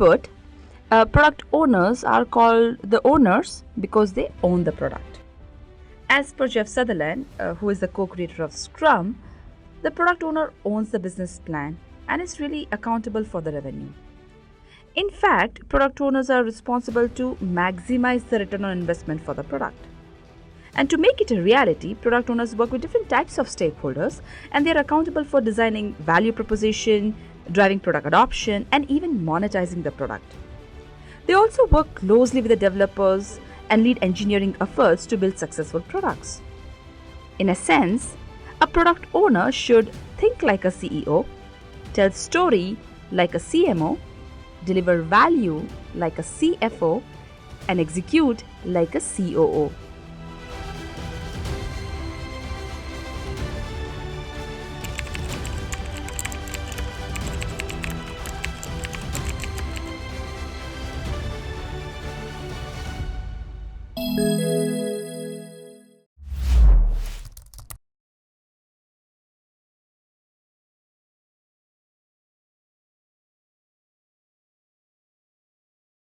put, product owners are called the owners because they own the product. As per Jeff Sutherland, who is the co-creator of Scrum, the product owner owns the business plan and is really accountable for the revenue. In fact, product owners are responsible to maximize the return on investment for the product. And to make it a reality, product owners work with different types of stakeholders, and they are accountable for designing value proposition, driving product adoption, and even monetizing the product. They also work closely with the developers and lead engineering efforts to build successful products. In a sense, a product owner should think like a CEO, tell story like a CMO, deliver value like a CFO, and execute like a COO.